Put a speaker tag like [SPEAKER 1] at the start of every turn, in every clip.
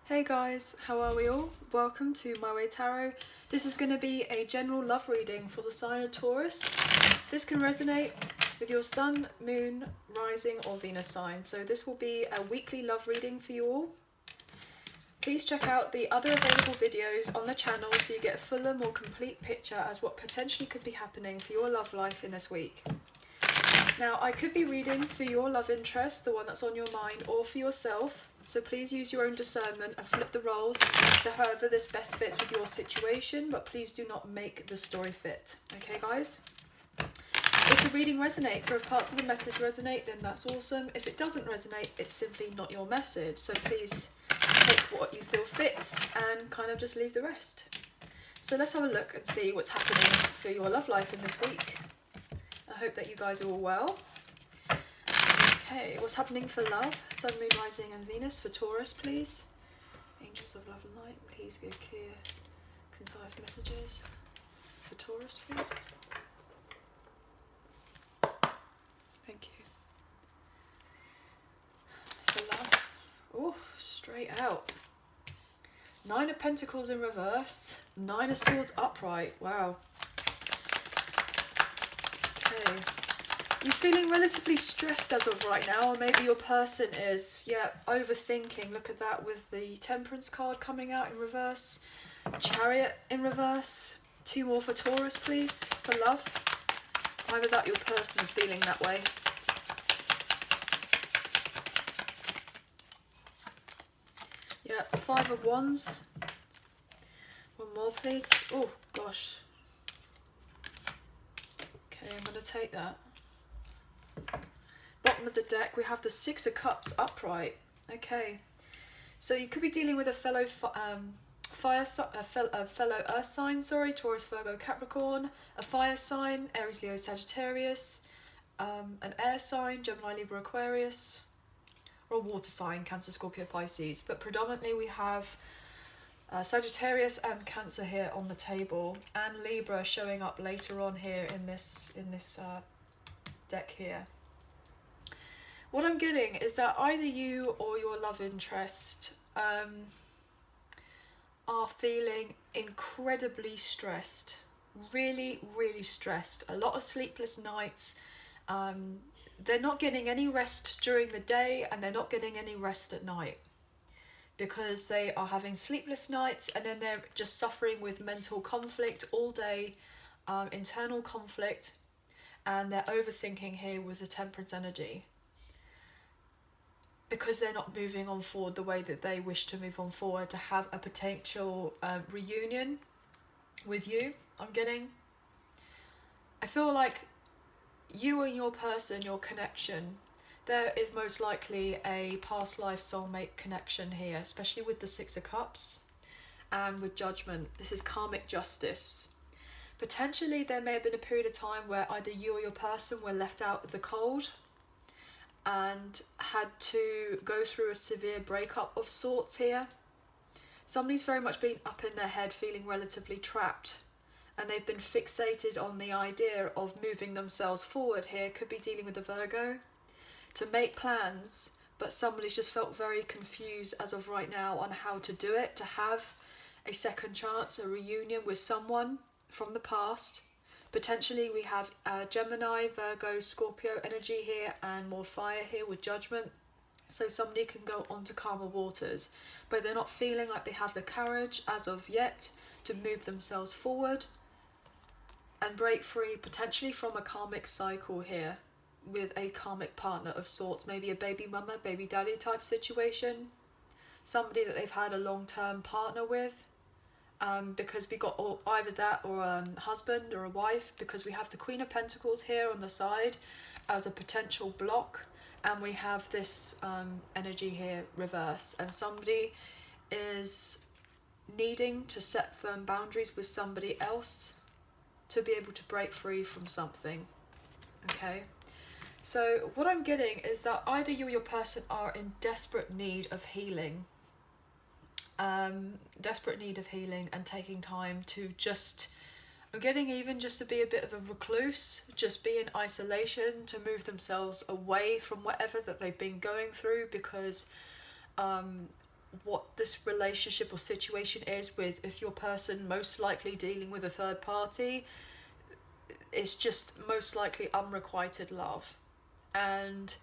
[SPEAKER 1] Hey guys, how are we all? Welcome to My Way Tarot. This is going to be a general love reading for the sign of Taurus. This can resonate with your sun, moon, rising or Venus sign. So this will be a weekly love reading for you all. Please check out the other available videos on the channel so you get a fuller, more complete picture as what potentially could be happening for your love life in this week. Now, I could be reading for your love interest, the one that's on your mind, or for yourself. So please use your own discernment and flip the roles to however this best fits with your situation, but please do not make the story fit. Okay, guys? If the reading resonates or if parts of the message resonate, then that's awesome. If it doesn't resonate, it's simply not your message. So please take what you feel fits and kind of just leave the rest. So let's have a look and see what's happening for your love life in this week. I hope that you guys are all well. Okay, what's happening for love? Sun, Moon, Rising and Venus for Taurus, please. Angels of Love and Light, please give clear, concise messages for Taurus, please. Thank you. For love. Oh, straight out. 9 of Pentacles in reverse. 9 of Swords upright. Wow. Okay. You're feeling relatively stressed as of right now, or maybe your person is, overthinking. Look at that with the Temperance card coming out in reverse. Chariot in reverse. 2 more for Taurus, please, for love. Either that, your person is feeling that way. Yeah, 5 of Wands. 1 more, please. Oh, gosh. Okay, I'm going to take that. Bottom of the deck, we have the 6 of Cups upright. Okay, so you could be dealing with a fellow fellow Earth sign, Taurus, Virgo, Capricorn, a fire sign, Aries, Leo, Sagittarius, an air sign, Gemini, Libra, Aquarius, or a water sign, Cancer, Scorpio, Pisces. But predominantly we have Sagittarius and Cancer here on the table, and Libra showing up later on here in this deck here. What I'm getting is that either you or your love interest are feeling incredibly stressed, really, really stressed. A lot of sleepless nights. They're not getting any rest during the day and they're not getting any rest at night because they are having sleepless nights, and then they're just suffering with mental conflict all day, internal conflict, and they're overthinking here with the Temperance energy, because they're not moving on forward the way that they wish to move on forward to have a potential reunion with you. I feel like you and your person, your connection, there is most likely a past life soulmate connection here, especially with the 6 of Cups and with Judgment. This is karmic justice. Potentially there may have been a period of time where either you or your person were left out of the cold and had to go through a severe breakup of sorts here. Somebody's very much been up in their head, feeling relatively trapped, and they've been fixated on the idea of moving themselves forward here. Could be dealing with a Virgo, to make plans, but somebody's just felt very confused as of right now on how to do it, to have a second chance, a reunion with someone from the past. Potentially we have Gemini, Virgo, Scorpio energy here, and more fire here with Judgment. So somebody can go on to calmer waters, but they're not feeling like they have the courage as of yet to move themselves forward and break free, potentially from a karmic cycle here with a karmic partner of sorts, maybe a baby mama, baby daddy type situation. Somebody that they've had a long-term partner with. Because we got either that or a husband or a wife, because we have the Queen of Pentacles here on the side as a potential block, and we have this energy here reverse, and somebody is needing to set firm boundaries with somebody else to be able to break free from something. Okay, so what I'm getting is that either you or your person are in desperate need of healing, and taking time to just, I'm getting even just to be a bit of a recluse, just be in isolation, to move themselves away from whatever that they've been going through, because what this relationship or situation is with, if your person most likely dealing with a third party, it's just most likely unrequited love. And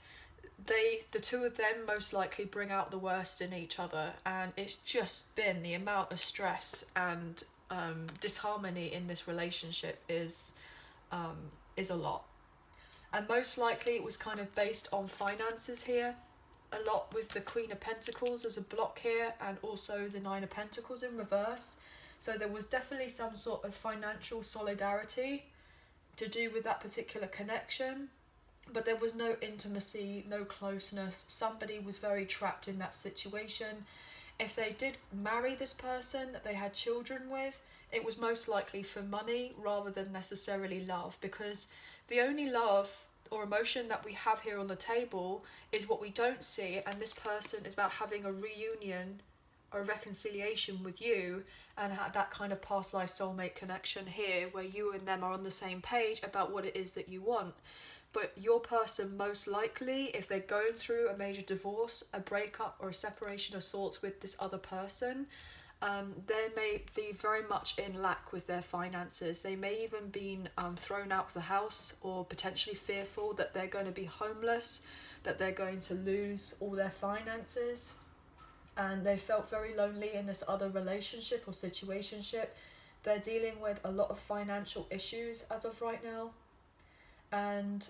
[SPEAKER 1] the two of them most likely bring out the worst in each other, and it's just been the amount of stress and disharmony in this relationship is a lot. And most likely it was kind of based on finances here, a lot with the Queen of Pentacles as a block here, and also the Nine of Pentacles in reverse. So there was definitely some sort of financial solidarity to do with that particular connection, but there was no intimacy, no closeness. Somebody was very trapped in that situation. If they did marry this person that they had children with, it was most likely for money rather than necessarily love, because the only love or emotion that we have here on the table is what we don't see, and this person is about having a reunion or a reconciliation with you, and that kind of past life soulmate connection here where you and them are on the same page about what it is that you want. But your person most likely, if they're going through a major divorce, a breakup or a separation of sorts with this other person, they may be very much in lack with their finances. They may even been thrown out of the house, or potentially fearful that they're going to be homeless, that they're going to lose all their finances. And they felt very lonely in this other relationship or situationship. They're dealing with a lot of financial issues as of right now. And,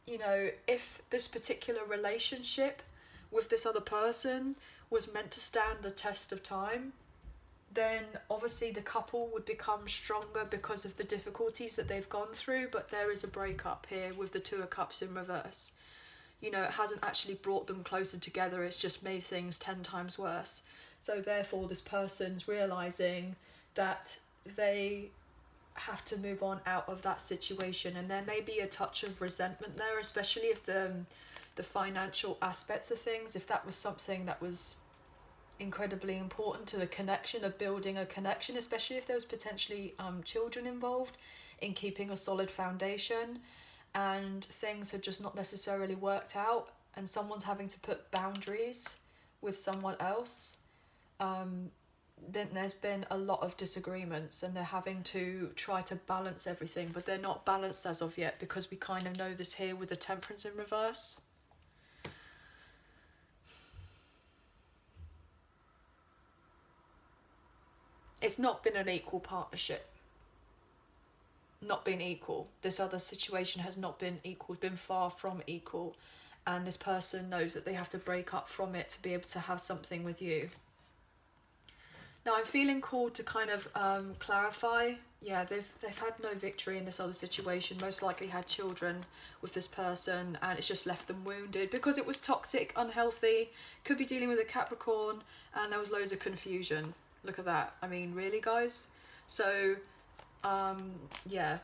[SPEAKER 1] you know, if this particular relationship with this other person was meant to stand the test of time, then obviously the couple would become stronger because of the difficulties that they've gone through. But there is a breakup here with the Two of Cups in reverse. You know, it hasn't actually brought them closer together, it's just made things 10 times worse. So therefore this person's realising that they have to move on out of that situation, and there may be a touch of resentment there, especially if the financial aspects of things, if that was something that was incredibly important to the connection of building a connection, especially if there was potentially children involved in keeping a solid foundation, and things had just not necessarily worked out, and someone's having to put boundaries with someone else, then there's been a lot of disagreements, and they're having to try to balance everything, but they're not balanced as of yet, because we kind of know this here with the Temperance in reverse. It's not been an equal partnership. Not been equal. This other situation has not been equal, been far from equal, and this person knows that they have to break up from it to be able to have something with you. Now I'm feeling called to kind of clarify. Yeah, they've had no victory in this other situation, most likely had children with this person, and it's just left them wounded because it was toxic, unhealthy, could be dealing with a Capricorn, and there was loads of confusion. Look at that. I mean, really, guys? So yeah,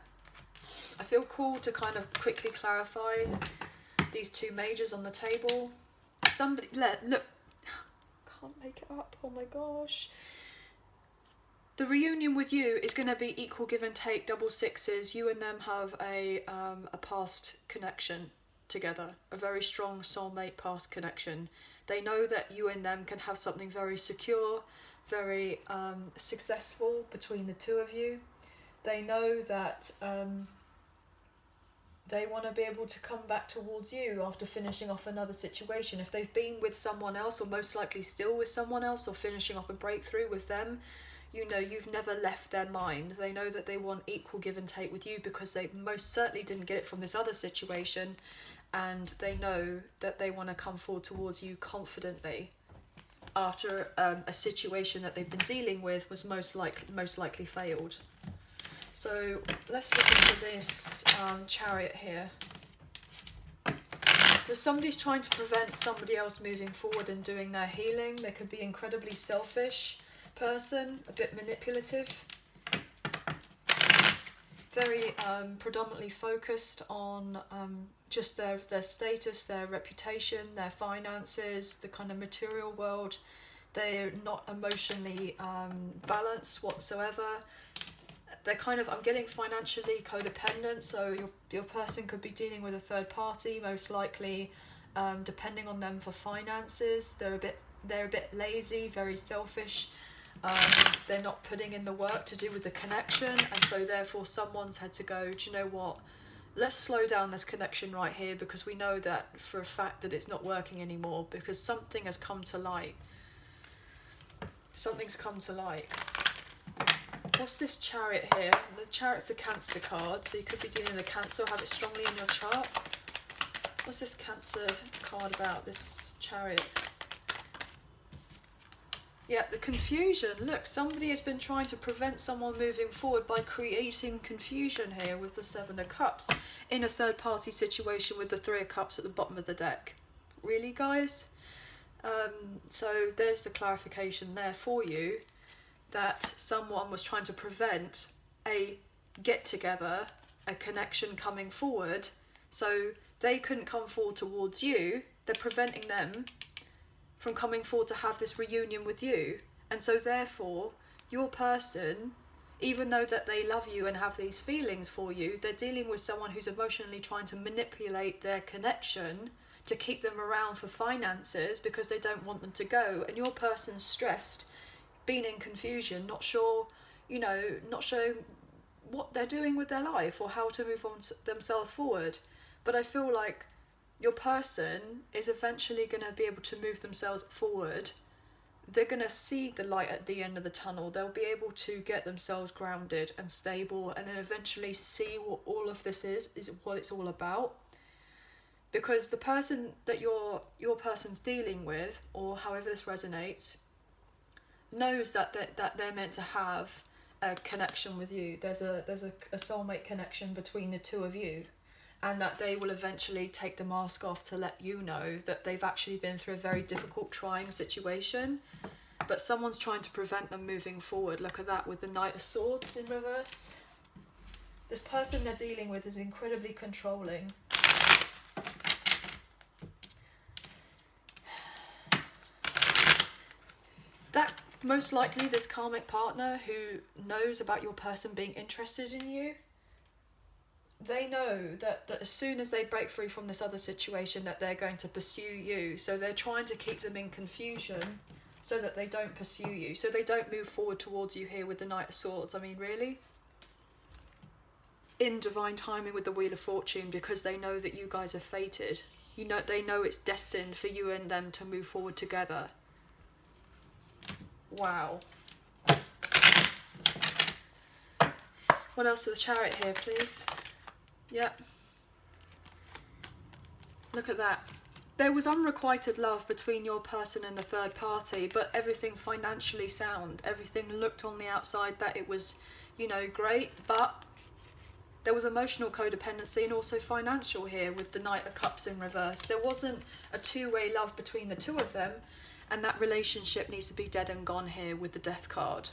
[SPEAKER 1] I feel called to kind of quickly clarify these two majors on the table. Somebody, look, can't make it up, oh my gosh. The reunion with you is going to be equal give and take, double sixes. You and them have a past connection together, a very strong soulmate past connection. They know that you and them can have something very secure, very successful between the two of you. They know that they want to be able to come back towards you after finishing off another situation. If they've been with someone else, or most likely still with someone else, or finishing off a breakthrough with them, you know you've never left their mind. They know that they want equal give and take with you because they most certainly didn't get it from this other situation, and they know that they want to come forward towards you confidently after a situation that they've been dealing with was most likely failed. So let's look into this Chariot here. Because somebody's trying to prevent somebody else moving forward and doing their healing. They could be incredibly selfish person, a bit manipulative, very predominantly focused on just their status, their reputation, their finances, the kind of material world. They're not emotionally balanced whatsoever. They're kind of, I'm getting financially codependent, so your person could be dealing with a third party, most likely, depending on them for finances. They're a bit they're a bit lazy, very selfish. They're not putting in the work to do with the connection, and so therefore someone's had to go, do you know what, let's slow down this connection right here, because we know that for a fact that it's not working anymore, because something has come to light. Something's come to light. What's this Chariot here? The Chariot's the Cancer card, so you could be dealing with Cancer, or have it strongly in your chart. What's this Cancer card about, this Chariot? Yeah, the confusion. Look, somebody has been trying to prevent someone moving forward by creating confusion here with the Seven of Cups in a third party situation with the Three of Cups at the bottom of the deck. Really, guys? So there's the clarification there for you, that someone was trying to prevent a get-together, a connection coming forward, so they couldn't come forward towards you. They're preventing them from coming forward to have this reunion with you. And so therefore, your person, even though that they love you and have these feelings for you, they're dealing with someone who's emotionally trying to manipulate their connection to keep them around for finances because they don't want them to go. And your person's stressed, being in confusion, not sure, you know, not sure what they're doing with their life or how to move on themselves forward. But I feel like your person is eventually going to be able to move themselves forward. They're going to see the light at the end of the tunnel. They'll be able to get themselves grounded and stable, and then eventually see what all of this is what it's all about. Because the person that your person's dealing with, or however this resonates, knows that they're meant to have a connection with you. There's a soulmate connection between the two of you, and that they will eventually take the mask off to let you know that they've actually been through a very difficult, trying situation, but someone's trying to prevent them moving forward. Look at that with the Knight of Swords in reverse. This person they're dealing with is incredibly controlling. That most likely this karmic partner who knows about your person being interested in you, they know that as soon as they break free from this other situation that they're going to pursue you. So they're trying to keep them in confusion so that they don't pursue you. So they don't move forward towards you here with the Knight of Swords. I mean, really? In divine timing with the Wheel of Fortune, because they know that you guys are fated. You know, they know it's destined for you and them to move forward together. Wow. What else with the Chariot here, please? Yep. Look at that. There was unrequited love between your person and the third party, but everything financially sound. Everything looked on the outside that it was, you know, great, but there was emotional codependency and also financial here with the Knight of Cups in reverse. There wasn't a two-way love between the two of them, and that relationship needs to be dead and gone here with the Death card,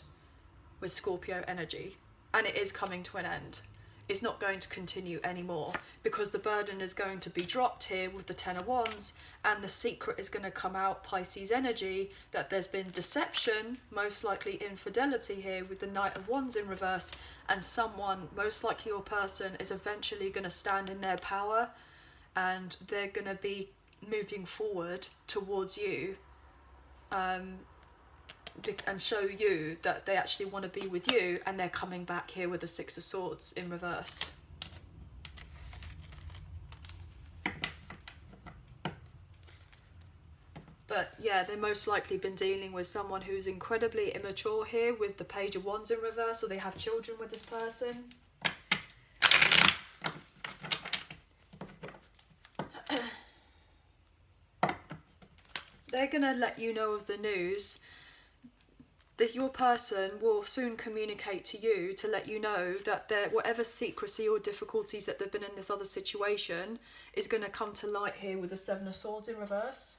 [SPEAKER 1] with Scorpio energy. And it is coming to an end. It's not going to continue anymore, because the burden is going to be dropped here with the Ten of Wands, and the secret is going to come out, Pisces energy, that there's been deception, most likely infidelity here with the Knight of Wands in reverse, and someone, most likely your person, is eventually going to stand in their power, and they're going to be moving forward towards you, and show you that they actually want to be with you, and they're coming back here with the Six of Swords in reverse. But yeah, they've most likely been dealing with someone who's incredibly immature here with the Page of Wands in reverse, or they have children with this person. They're going to let you know of the news that your person will soon communicate to you to let you know that whatever secrecy or difficulties that they've been in this other situation is going to come to light here with the Seven of Swords in reverse.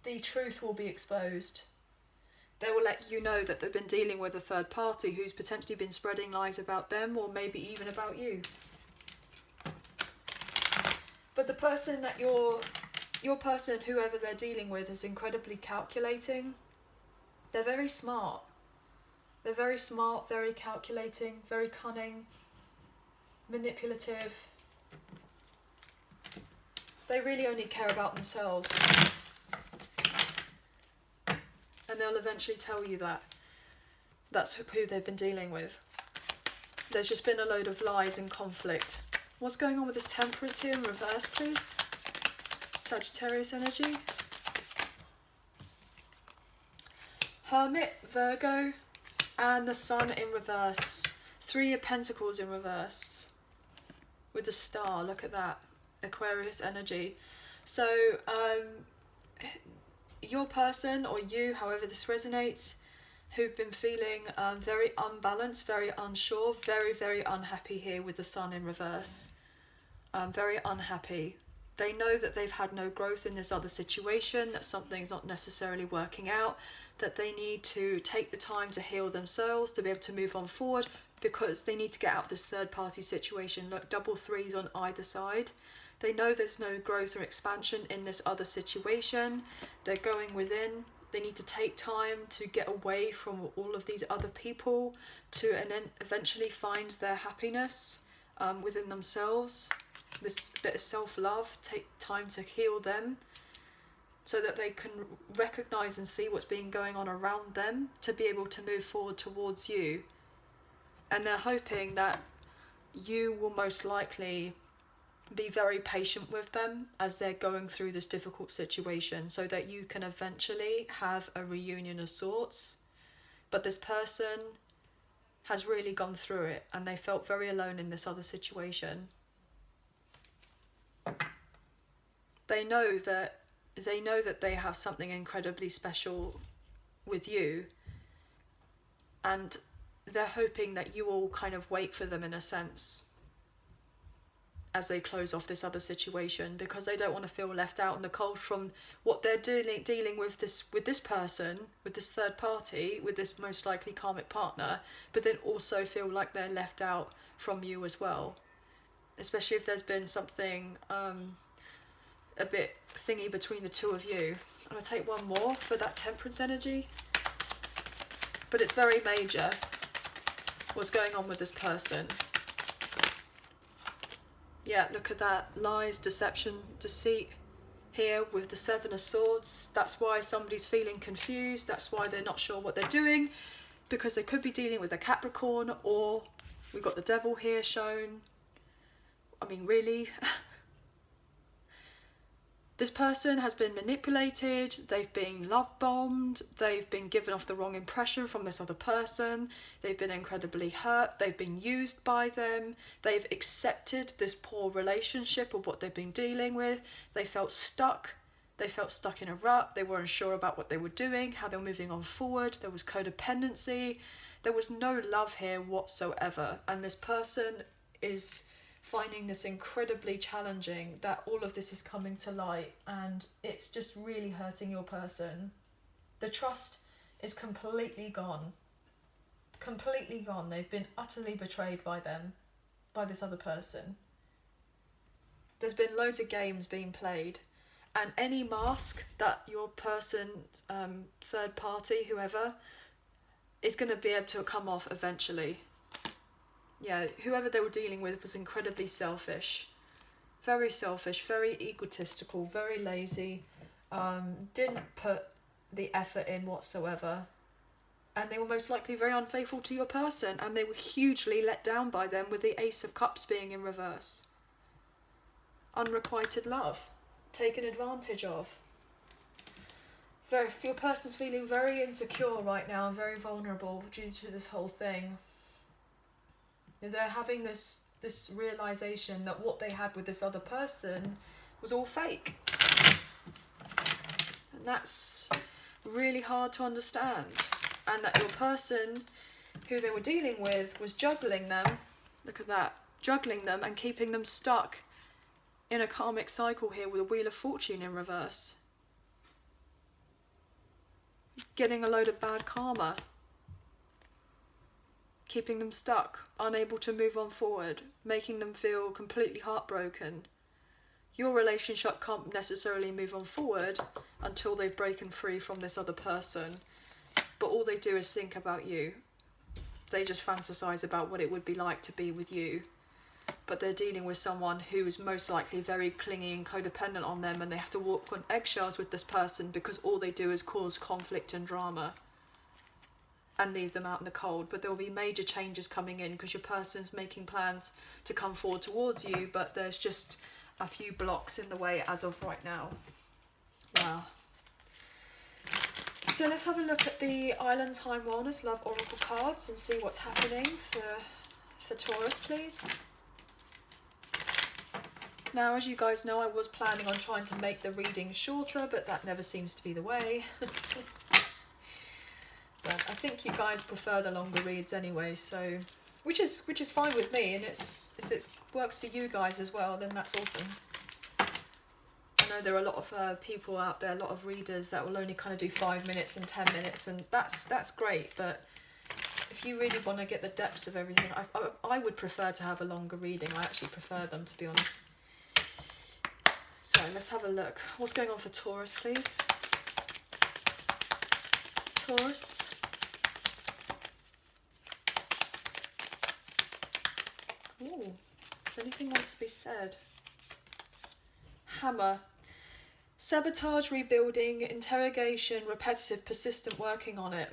[SPEAKER 1] The truth will be exposed. They will let you know that they've been dealing with a third party who's potentially been spreading lies about them, or maybe even about you. But the person that your person, whoever they're dealing with, is incredibly calculating. They're very smart. They're very smart, very calculating, very cunning, manipulative. They really only care about themselves. And they'll eventually tell you that. That's who they've been dealing with. There's just been a load of lies and conflict. What's going on with this Temperance here in reverse, please? Sagittarius energy. Hermit, Virgo, and the Sun in reverse. 3 of Pentacles in reverse. With the star, look at that. Aquarius energy. So, your person, or you, however this resonates, who've been feeling very unbalanced, very unsure, very, very unhappy here with the Sun in reverse. Very unhappy. They know that they've had no growth in this other situation, that something's not necessarily working out, that they need to take the time to heal themselves, to be able to move on forward, because they need to get out of this third party situation. Look, double 3s on either side. They know there's no growth or expansion in this other situation. They're going within. They need to take time to get away from all of these other people to and then eventually find their happiness within themselves. This bit of self-love, take time to heal them so that they can recognize and see what's been going on around them to be able to move forward towards you. And they're hoping that you will most likely be very patient with them as they're going through this difficult situation so that you can eventually have a reunion of sorts. But this person has really gone through it and they felt very alone in this other situation. They know that they have something incredibly special with you, and they're hoping that you will kind of wait for them in a sense as they close off this other situation, because they don't want to feel left out in the cold from what they're dealing with this person, with this third party, with this most likely karmic partner, but then also feel like they're left out from you as well, especially if there's been something a bit thingy between the two of you. I'm going to take one more for that Temperance energy, but it's very major what's going on with this person. Yeah, look at that. Lies, deception, deceit here with the 7 of Swords. That's why somebody's feeling confused. That's why they're not sure what they're doing, because they could be dealing with a Capricorn, or we've got the Devil here shown. I mean, really? This person has been manipulated, they've been love bombed, they've been given off the wrong impression from this other person, they've been incredibly hurt, they've been used by them, they've accepted this poor relationship of what they've been dealing with, they felt stuck in a rut, they weren't sure about what they were doing, how they were moving on forward, there was codependency, there was no love here whatsoever, and this person is finding this incredibly challenging that all of this is coming to light, and it's just really hurting your person. The trust is completely gone. Completely gone. They've been utterly betrayed by them, by this other person. There's been loads of games being played, and any mask that your person, third party, whoever, is going to be able to come off eventually. Yeah, whoever they were dealing with was incredibly selfish, very egotistical, very lazy, didn't put the effort in whatsoever, and they were most likely very unfaithful to your person, and they were hugely let down by them with the Ace of Cups being in reverse. Unrequited love, taken advantage of. Your person's feeling very insecure right now and very vulnerable due to this whole thing. They're having this realization that what they had with this other person was all fake. And that's really hard to understand. And that your person who they were dealing with was juggling them, look at that, juggling them and keeping them stuck in a karmic cycle here with a Wheel of Fortune in reverse. Getting a load of bad karma. Keeping them stuck, unable to move on forward, making them feel completely heartbroken. Your relationship can't necessarily move on forward until they've broken free from this other person. But all they do is think about you. They just fantasize about what it would be like to be with you. but they're dealing with someone who is most likely very clingy and codependent on them, and they have to walk on eggshells with this person because all they do is cause conflict and drama and leave them out in the cold. But there will be major changes coming in because your person's making plans to come forward towards you, but there's just a few blocks in the way as of right now. Wow. So let's have a look at the Island Time Wellness Love Oracle cards and see what's happening for Taurus, please. Now, as you guys know, I was planning on trying to make the reading shorter, but that never seems to be the way. But I think you guys prefer the longer reads anyway, so which is fine with me, and if it works for you guys as well, then that's awesome. I know there are a lot of people out there, a lot of readers that will only kind of do 5 minutes and 10 minutes, and that's great, but if you really want to get the depths of everything, I would prefer to have a longer reading. I actually prefer them, to be honest. So let's have a look. What's going on for Taurus, please? Taurus. Ooh, so anything wants to be said? Hammer. Sabotage, rebuilding, interrogation, repetitive, persistent working on it.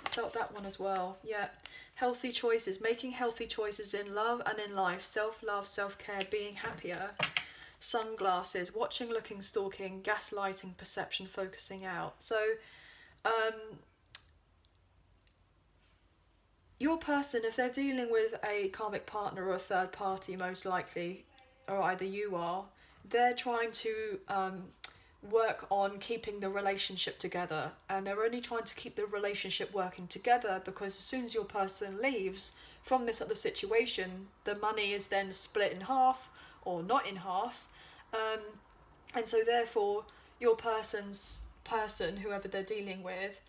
[SPEAKER 1] I felt that one as well. Yeah. Healthy choices, making healthy choices in love and in life. Self-love, self-care, being happier. Sunglasses, watching, looking, stalking, gaslighting, perception, focusing out. So your person, if they're dealing with a karmic partner or a third party, most likely, or either you are, they're trying to work on keeping the relationship together, and they're only trying to keep the relationship working together because as soon as your person leaves from this other situation, the money is then split in half or not in half, and so therefore your person's person, whoever they're dealing with,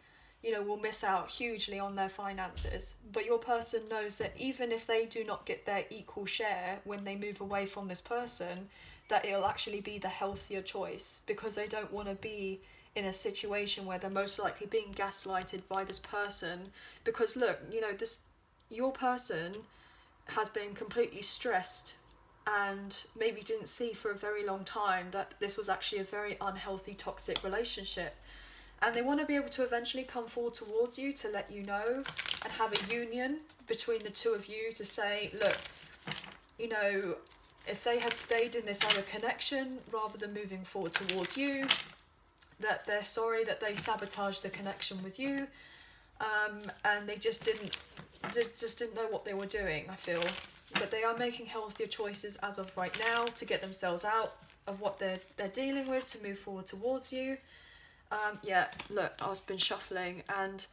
[SPEAKER 1] you know, will miss out hugely on their finances. But your person knows that even if they do not get their equal share when they move away from this person, that it'll actually be the healthier choice, because they don't want to be in a situation where they're most likely being gaslighted by this person. Because look, you know, your person has been completely stressed and maybe didn't see for a very long time that this was actually a very unhealthy, toxic relationship. And they want to be able to eventually come forward towards you to let you know and have a union between the two of you to say, look, you know, if they had stayed in this other connection rather than moving forward towards you, that they're sorry that they sabotaged the connection with you, and they just didn't know what they were doing, I feel. But they are making healthier choices as of right now to get themselves out of what they're dealing with to move forward towards you. Yeah, look, I've been shuffling, and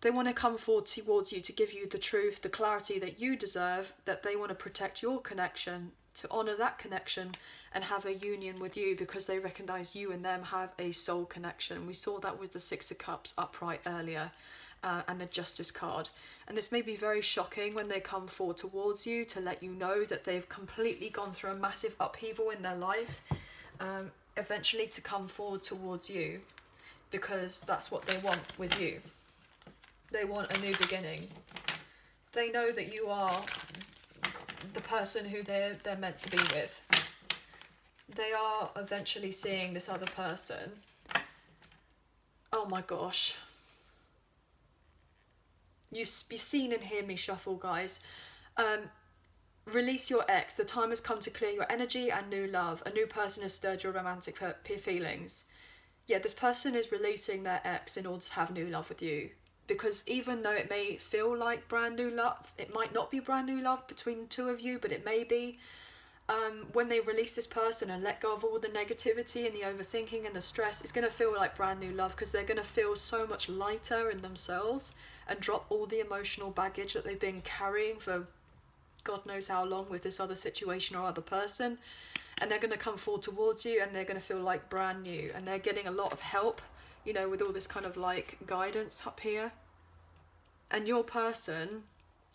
[SPEAKER 1] they want to come forward towards you to give you the truth, the clarity that you deserve, that they want to protect your connection, to honour that connection and have a union with you because they recognise you and them have a soul connection. We saw that with the Six of Cups upright earlier, and the Justice card. And this may be very shocking when they come forward towards you to let you know that they've completely gone through a massive upheaval in their life, eventually to come forward towards you, because that's what they want with you. They want a new beginning. They know that you are the person who they're meant to be with. They are eventually seeing this other person. Oh my gosh. You be seen and hear me shuffle, guys. Release your ex. The time has come to clear your energy and new love. A new person has stirred your romantic feelings. Yeah, this person is releasing their ex in order to have new love with you. Because even though it may feel like brand new love, it might not be brand new love between the two of you, but it may be. When they release this person and let go of all the negativity and the overthinking and the stress, it's going to feel like brand new love, because they're going to feel so much lighter in themselves and drop all the emotional baggage that they've been carrying for God knows how long with this other situation or other person. And they're going to come forward towards you and they're going to feel like brand new, and they're getting a lot of help, you know, with all this kind of like guidance up here. And your person,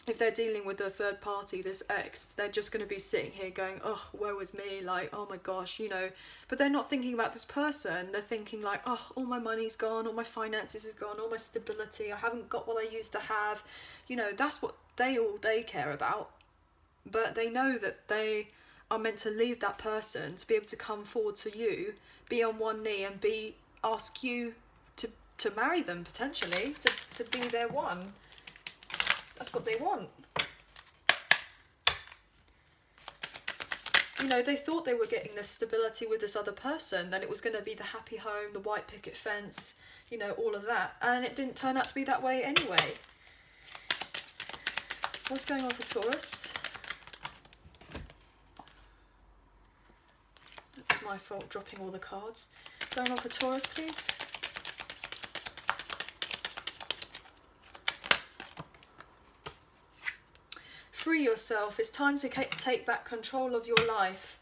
[SPEAKER 1] if they're dealing with a third party, this ex, they're just going to be sitting here going, oh, woe is me, like, oh my gosh, you know. But they're not thinking about this person. They're thinking like, oh, all my money's gone, all my finances is gone, all my stability, I haven't got what I used to have. You know, that's what they care about. but they know that they are meant to leave that person to be able to come forward to you, be on one knee and ask you to marry them, potentially, to be their one. That's what they want. You know, they thought they were getting this stability with this other person, that it was going to be the happy home, the white picket fence, you know, all of that. And it didn't turn out to be that way anyway. What's going on for Taurus? It was my fault dropping all the cards. Going on for Taurus, please. Free yourself. It's time to take back control of your life.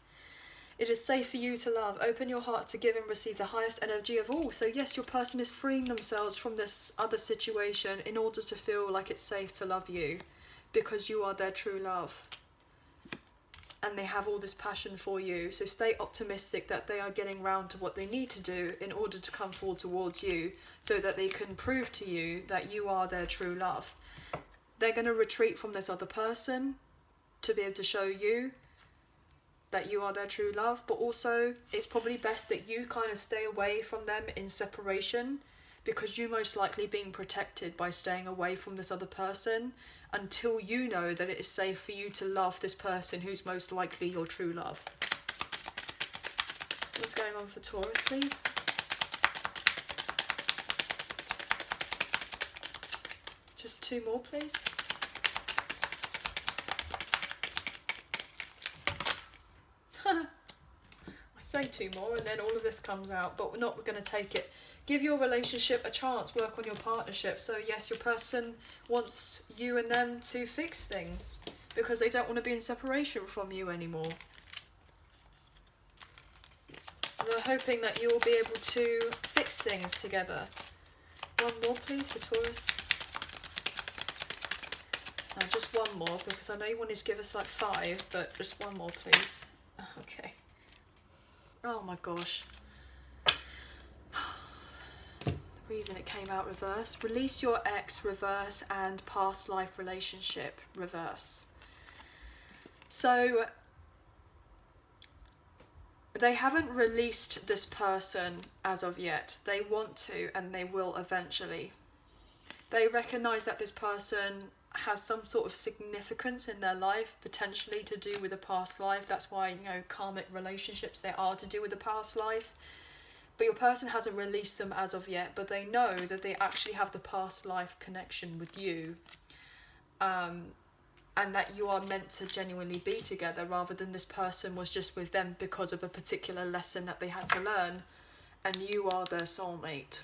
[SPEAKER 1] It is safe for you to love. Open your heart to give and receive the highest energy of all. So yes, your person is freeing themselves from this other situation in order to feel like it's safe to love you, because you are their true love. And they have all this passion for you. So stay optimistic that they are getting round to what they need to do in order to come forward towards you, so that they can prove to you that you are their true love. They're going to retreat from this other person to be able to show you that you are their true love, but also it's probably best that you kind of stay away from them in separation, because you most likely being protected by staying away from this other person until you know that it is safe for you to love this person who's most likely your true love. What's going on for Taurus, please? Just two more, please. I say two more and then all of this comes out, but we're not going to take it. Give your relationship a chance, work on your partnership. So yes, your person wants you and them to fix things because they don't want to be in separation from you anymore. They're hoping that you will be able to fix things together. One more please for Taurus. No, just one more, because I know you wanted to give us like 5, but just one more please. Okay. Oh my gosh. The reason it came out reverse. Release your ex, reverse, and past life relationship, reverse. So they haven't released this person as of yet. They want to, and they will eventually. They recognise that this person has some sort of significance in their life, potentially to do with a past life. That's why, you know, karmic relationships, they are to do with a past life. But your person hasn't released them as of yet, but they know that they actually have the past life connection with you. And that you are meant to genuinely be together, rather than this person was just with them because of a particular lesson that they had to learn, and you are their soulmate.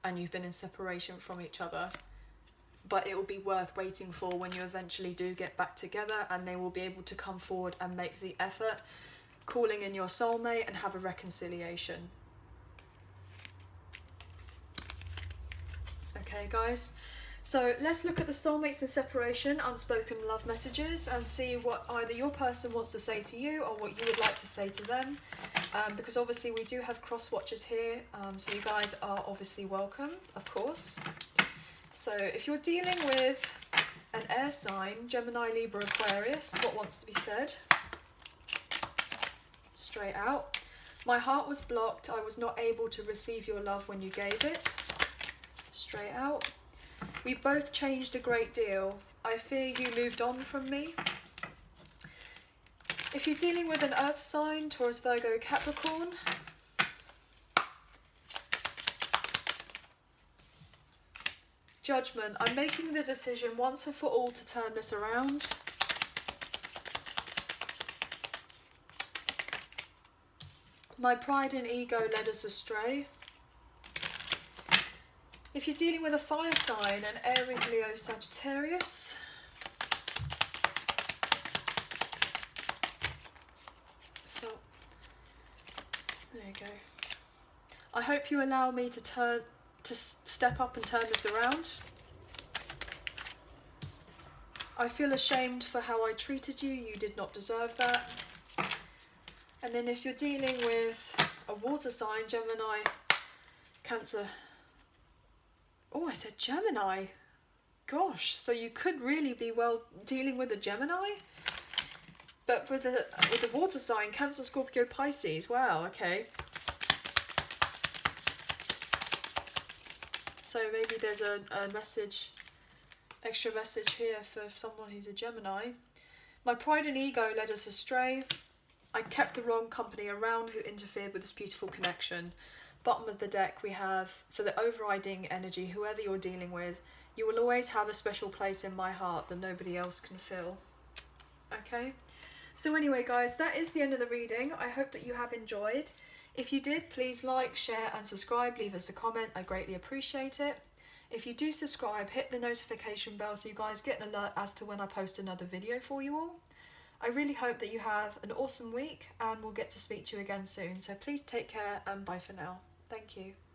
[SPEAKER 1] And you've been in separation from each other, but it will be worth waiting for when you eventually do get back together, and they will be able to come forward and make the effort, calling in your soulmate and have a reconciliation. Okay guys, so let's look at the Soulmates in Separation unspoken love messages and see what either your person wants to say to you or what you would like to say to them. Because obviously we do have cross watchers here, so you guys are obviously welcome, of course. So if you're dealing with an air sign, Gemini, Libra, Aquarius, what wants to be said? Straight out. My heart was blocked. I was not able to receive your love when you gave it. Straight out. We both changed a great deal. I fear you moved on from me. If you're dealing with an earth sign, Taurus, Virgo, Capricorn, Judgment. I'm making the decision once and for all to turn this around. My pride and ego led us astray. If you're dealing with a fire sign, an Aries, Leo, Sagittarius, there you go. I hope you allow me to step up and turn this around. I feel ashamed for how I treated you. You did not deserve that. And then if you're dealing with a water sign, Gemini, Cancer. Oh, I said Gemini. gosh, so you could really be well dealing with a Gemini. But with the water sign, Cancer, Scorpio, Pisces, wow, okay. So maybe there's a message, extra message here for someone who's a Gemini. My pride and ego led us astray. I kept the wrong company around who interfered with this beautiful connection. Bottom of the deck we have, for the overriding energy, whoever you're dealing with, you will always have a special place in my heart that nobody else can fill. Okay? So anyway guys, that is the end of the reading. I hope that you have enjoyed. If you did, please like, share and subscribe. Leave us a comment. I greatly appreciate it. If you do subscribe, hit the notification bell so you guys get an alert as to when I post another video for you all. I really hope that you have an awesome week and we'll get to speak to you again soon. So please take care and bye for now. Thank you.